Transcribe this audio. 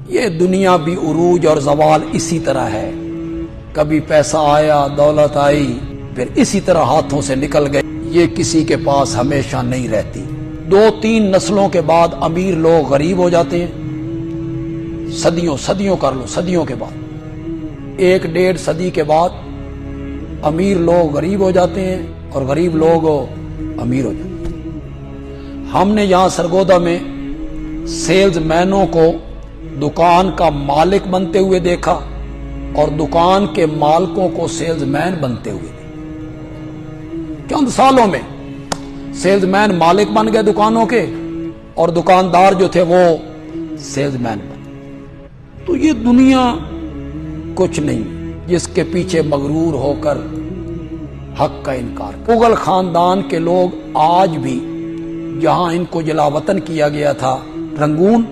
یہ دنیا بھی عروج اور زوال اسی طرح ہے، کبھی پیسہ آیا، دولت آئی، پھر اسی طرح ہاتھوں سے نکل گئی، یہ کسی کے پاس ہمیشہ نہیں رہتی۔ 2-3 نسلوں کے بعد امیر لوگ غریب ہو جاتے ہیں، صدیوں کر لو، صدیوں کے بعد 1-1.5 صدی کے بعد امیر لوگ غریب ہو جاتے ہیں اور غریب لوگ امیر ہو جاتے ہیں۔ ہم نے یہاں سرگودا میں سیلز مینوں کو دکان کا مالک بنتے ہوئے دیکھا اور دکان کے مالکوں کو سیلز مین بنتے ہوئے دیکھا۔ چند سالوں میں سیلز مین مالک بن گئے دکانوں کے اور دکاندار جو تھے وہ سیلز مین بن گئے۔ تو یہ دنیا کچھ نہیں جس کے پیچھے مغرور ہو کر حق کا انکار کر۔ مغل خاندان کے لوگ آج بھی جہاں ان کو جلا وطن کیا گیا تھا رنگون،